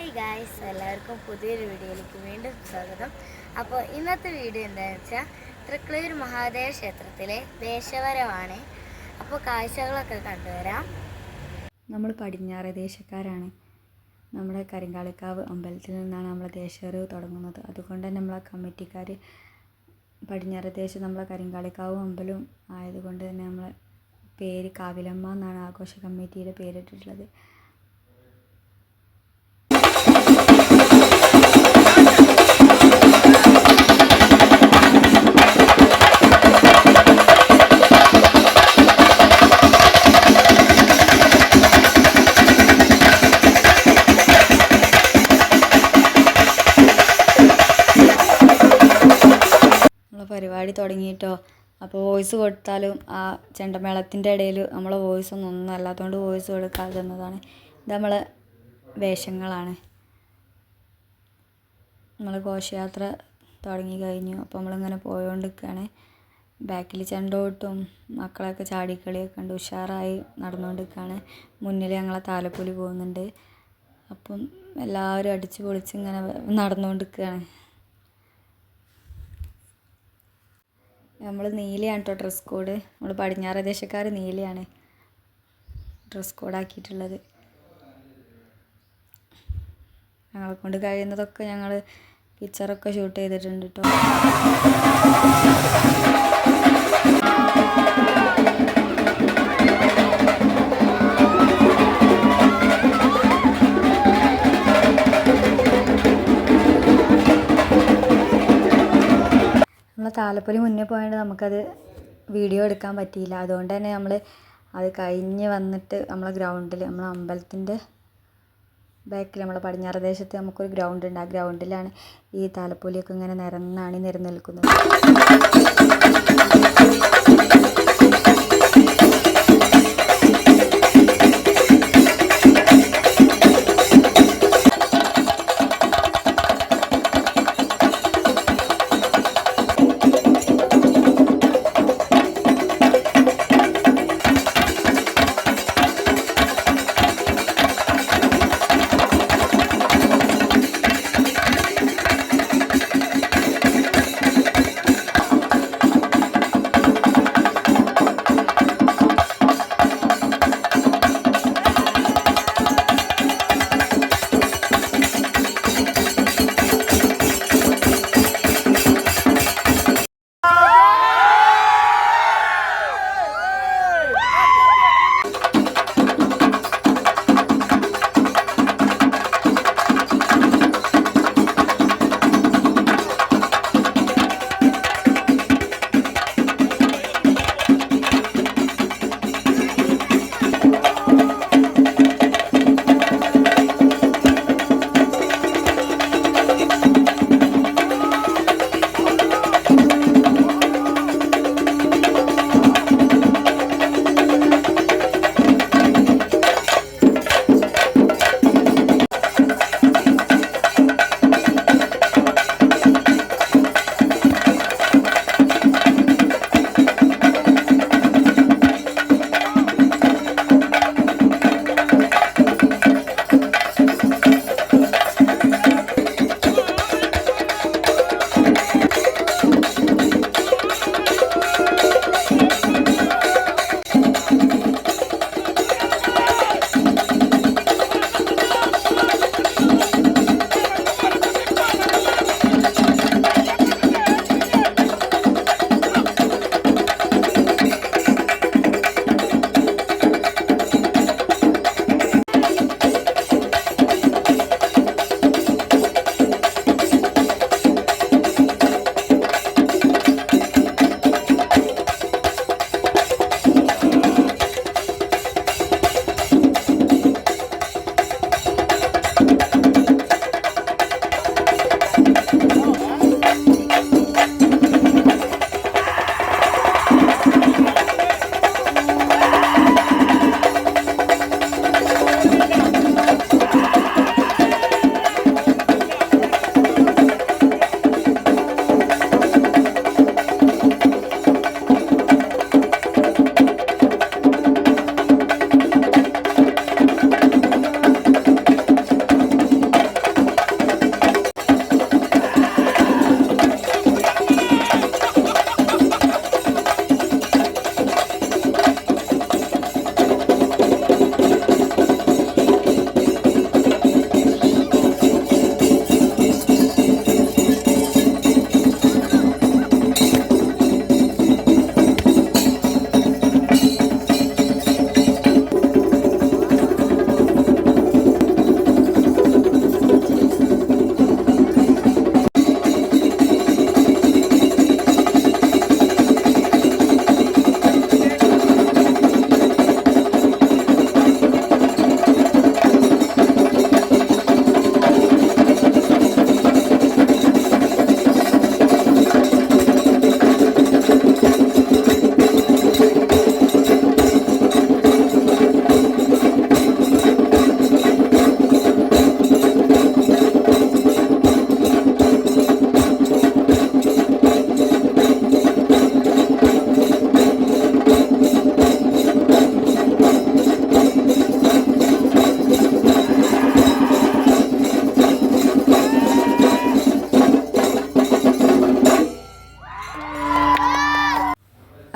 Hi guys, എല്ലാവർക്കും പുതിയൊരു വീഡിയോയിലേക്ക് വീണ്ടും സ്വാഗതം. അപ്പോൾ ഇന്നത്തെ വീഡിയോ എന്താണെന്ന് വെച്ചാൽ തൃക്കളയൂർ മഹാദേവ ക്ഷേത്രത്തിലെ ദേശവരവാണ്. അപ്പോൾ കാഴ്ചകളൊക്കെ കണ്ടുവരാം. നമ്മൾ പടിഞ്ഞാറ് ദേശക്കാരാണ്. നമ്മുടെ കരിങ്കാളിക്കാവ് അമ്പലത്തിൽ നിന്നാണ് നമ്മളെ ദേശവരവ് തുടങ്ങുന്നത്. അതുകൊണ്ട് തന്നെ നമ്മളെ കമ്മിറ്റിക്കാർ പടിഞ്ഞാറ് ദേശം നമ്മളെ കരിങ്കാളിക്കാവ് അമ്പലം ആയതുകൊണ്ട് തന്നെ നമ്മളെ പേര് കാവിലമ്മ എന്നാണ് ആഘോഷ കമ്മിറ്റിയുടെ പേരിട്ടിട്ടുള്ളത്. പരിപാടി തുടങ്ങിയിട്ടോ. അപ്പോൾ വോയിസ് കൊടുത്താലും ആ ചെണ്ടമേളത്തിൻ്റെ ഇടയിൽ നമ്മളെ വോയിസ് ഒന്നും അല്ലാത്തതുകൊണ്ട് വോയിസ് കൊടുക്കാതെ തന്നതാണ്. ഇത് നമ്മളെ വേഷങ്ങളാണ്. നമ്മൾ ഘോഷയാത്ര തുടങ്ങി കഴിഞ്ഞു. അപ്പോൾ നമ്മളിങ്ങനെ പോയോണ്ടിരിക്കുകയാണ്. ബാക്കിൽ ചെണ്ടോട്ടും മക്കളൊക്കെ ചാടിക്കളിയൊക്കെ ഉണ്ട്. ഉഷാറായി നടന്നുകൊണ്ടിരിക്കുകയാണ്. മുന്നിൽ ഞങ്ങളെ താലപ്പൊലി പോകുന്നുണ്ട്. അപ്പം എല്ലാവരും അടിച്ച് പൊളിച്ച് ഇങ്ങനെ നടന്നുകൊണ്ടിരിക്കുകയാണ്. നമ്മൾ നീലയാണ് കേട്ടോ ഡ്രസ് കോഡ്. നമ്മൾ പടിഞ്ഞാറ് ദേശക്കാർ നീലയാണ് ഡ്രസ് കോഡാക്കിയിട്ടുള്ളത്. ഞങ്ങളെ കൊണ്ട് കഴിയുന്നതൊക്കെ ഞങ്ങൾ പിക്ചറൊക്കെ ഷൂട്ട് ചെയ്തിട്ടുണ്ട് കേട്ടോ. താലപ്പൊലി മുന്നേ പോയതുകൊണ്ട് നമുക്കത് വീഡിയോ എടുക്കാൻ പറ്റിയില്ല. അതുകൊണ്ട് തന്നെ നമ്മൾ അത് കഴിഞ്ഞ് വന്നിട്ട് നമ്മളെ ഗ്രൗണ്ടിൽ, നമ്മളെ അമ്പലത്തിൻ്റെ ബാക്കിൽ നമ്മളെ പടിഞ്ഞാറ് ദേശത്ത് നമുക്കൊരു ഗ്രൗണ്ട് ഉണ്ട്. ആ ഗ്രൗണ്ടിലാണ് ഈ താലപ്പൊലിയൊക്കെ ഇങ്ങനെ നിരന്ന് നിൽക്കുന്നത്.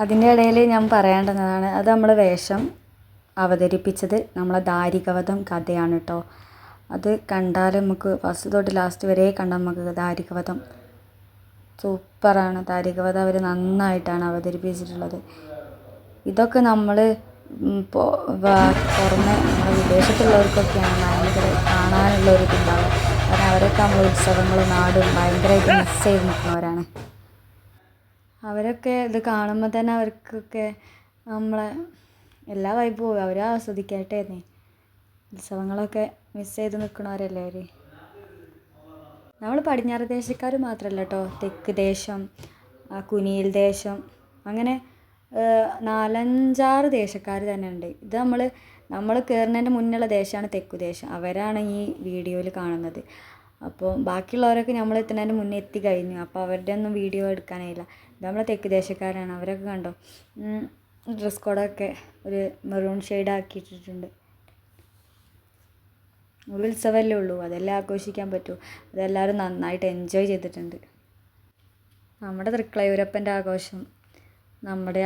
അതിൻ്റെ ഇടയിൽ ഞാൻ പറയേണ്ടതാണ്, അത് നമ്മൾ വേഷം അവതരിപ്പിച്ചത് നമ്മളെ ദാരികവധം കഥയാണ് കേട്ടോ. അത് കണ്ടാൽ നമുക്ക് ഫസ്റ്റ് തൊട്ട് ലാസ്റ്റ് വരെ കണ്ടാൽ നമുക്ക് ദാരികവധം സൂപ്പറാണ്. ദാരികവധം അവർ നന്നായിട്ടാണ് അവതരിപ്പിച്ചിട്ടുള്ളത്. ഇതൊക്കെ നമ്മൾ പുറമെ നമ്മുടെ വിദേശത്തുള്ളവർക്കൊക്കെയാണ് ഭയങ്കര കാണാനുള്ള ഒരു ഇതുണ്ടാവുക. കാരണം അവരൊക്കെ നമ്മൾ ഉത്സവങ്ങളും നാടും ഭയങ്കരമായിട്ട് മിസ് ചെയ്ത് നിൽക്കുന്നവരാണ്. അവരൊക്കെ ഇത് കാണുമ്പോൾ തന്നെ അവർക്കൊക്കെ നമ്മളെ എല്ലാ വൈബും പോകും. അവർ ആസ്വദിക്കട്ടെ. ഉത്സവങ്ങളൊക്കെ മിസ് ചെയ്ത് നിൽക്കണവരല്ലേ അവർ. നമ്മൾ പടിഞ്ഞാറ് ദേശക്കാർ മാത്രമല്ല കേട്ടോ, തെക്ക് ദേശം, കുനിയിൽ ദേശം, അങ്ങനെ 4-5-6 ദേശക്കാർ തന്നെ ഉണ്ട്. ഇത് നമ്മൾ കയറുന്നതിൻ്റെ മുന്നുള്ള ദേശമാണ് തെക്കുദേശം. അവരാണ് ഈ വീഡിയോയിൽ കാണുന്നത്. അപ്പോൾ ബാക്കിയുള്ളവരൊക്കെ നമ്മൾ എത്തുന്നതിന് മുന്നേ എത്തി കഴിഞ്ഞു. അപ്പോൾ അവരുടെ ഒന്നും വീഡിയോ എടുക്കാനായില്ല. ഇത് നമ്മളെ തെക്ക് ദേശക്കാരാണ്. അവരൊക്കെ കണ്ടോ, ഡ്രസ് കോഡൊക്കെ ഒരു മെറൂൺ ഷെയ്ഡ് ആക്കിയിട്ടിട്ടുണ്ട്. ഒരു ഉത്സവമല്ലേ ഉള്ളൂ, അതെല്ലാം ആഘോഷിക്കാൻ പറ്റൂ. അതെല്ലാവരും നന്നായിട്ട് എൻജോയ് ചെയ്തിട്ടുണ്ട്. നമ്മുടെ തൃക്കളയൂരപ്പൻ്റെ ആഘോഷം നമ്മുടെ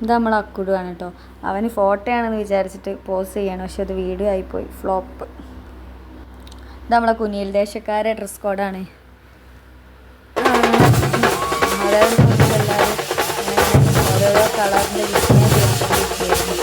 ഇത് നമ്മളെ അക്കുടുവാണ് കേട്ടോ. അവന് ഫോട്ടോ ആണെന്ന് വിചാരിച്ചിട്ട് പോസ് ചെയ്യണം, പക്ഷെ അത് വീഡിയോ ആയിപ്പോയി, ഫ്ലോപ്പ്. ഇത് നമ്മളെ കുനിയിൽ ദേശക്കാരെ ഡ്രസ് കോഡാണ്. അതായത് എല്ലാവരും ഓരോരോ കളറിൻ്റെ വിസ്മയം തീർത്തുകൊണ്ടിരിക്കുകയായിരുന്നു.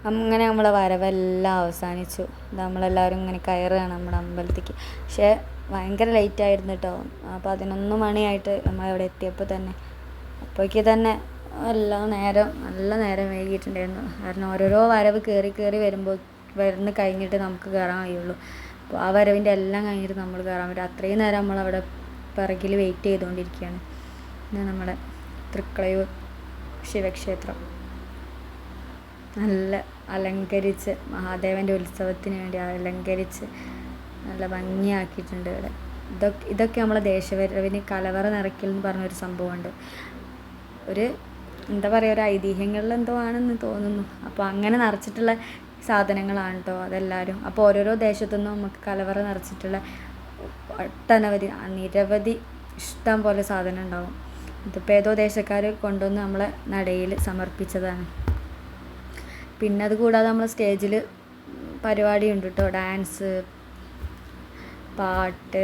അങ്ങനെ നമ്മളെ വരവെല്ലാം അവസാനിച്ചു. നമ്മളെല്ലാവരും ഇങ്ങനെ കയറുകയാണ് നമ്മുടെ അമ്പലത്തേക്ക്. പക്ഷേ ഭയങ്കര ലേറ്റായിരുന്നു കേട്ടോ. 11 മണിയായിട്ട് നമ്മളവിടെ എത്തിയപ്പോൾ തന്നെ, അപ്പോഴേക്ക് തന്നെ നല്ല നേരം വൈകിയിട്ടുണ്ടായിരുന്നു. കാരണം ഓരോരോ വരവ് കയറി വരുന്ന കഴിഞ്ഞിട്ട് നമുക്ക് കയറാൻ കഴിയുള്ളൂ. അപ്പോൾ ആ വരവിൻ്റെ എല്ലാം കഴിഞ്ഞിട്ട് നമ്മൾ കയറാൻ പറ്റും. അത്രയും നേരം നമ്മളവിടെ പിറകിൽ വെയിറ്റ് ചെയ്തുകൊണ്ടിരിക്കുകയാണ്. പിന്നെ നമ്മുടെ തൃക്കളയൂർ ശിവക്ഷേത്രം നല്ല അലങ്കരിച്ച്, മഹാദേവൻ്റെ ഉത്സവത്തിന് വേണ്ടി അലങ്കരിച്ച് നല്ല ഭംഗിയാക്കിയിട്ടുണ്ട് ഇവിടെ. ഇതൊക്കെ നമ്മളെ ദേശവരവിന് കലവറ നിറയ്ക്കൽ എന്ന് പറഞ്ഞൊരു സംഭവമുണ്ട്. എന്താ പറയുക, ഒരു ഐതിഹ്യങ്ങളിൽ എന്തോ ആണെന്ന് തോന്നുന്നു. അപ്പോൾ അങ്ങനെ നിറച്ചിട്ടുള്ള സാധനങ്ങളാണ് കേട്ടോ അതെല്ലാവരും. അപ്പോൾ ഓരോരോ ദേശത്തുനിന്നും നമുക്ക് കലവറ നിറച്ചിട്ടുള്ള നിരവധി ഇഷ്ടം പോലെ സാധനം ഉണ്ടാവും. ഇതിപ്പോൾ ഏതോ ദേശക്കാർ കൊണ്ടുവന്ന് നമ്മളെ നടയിൽ സമർപ്പിച്ചതാണ്. പിന്നെ അത് കൂടാതെ നമ്മൾ സ്റ്റേജിൽ പരിപാടിയുണ്ട് കേട്ടോ. ഡാൻസ്, പാട്ട്,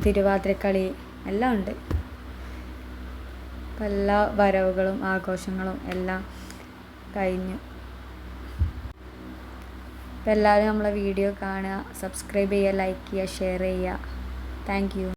തിരുവാതിരക്കളി എല്ലാം ഉണ്ട്. അപ്പം എല്ലാ വരവുകളും ആഘോഷങ്ങളും എല്ലാം കഴിഞ്ഞു. അപ്പം എല്ലാവരും നമ്മളെ വീഡിയോ കാണുക, സബ്സ്ക്രൈബ് ചെയ്യുക, ലൈക്ക് ചെയ്യുക, ഷെയർ ചെയ്യുക. Thank you.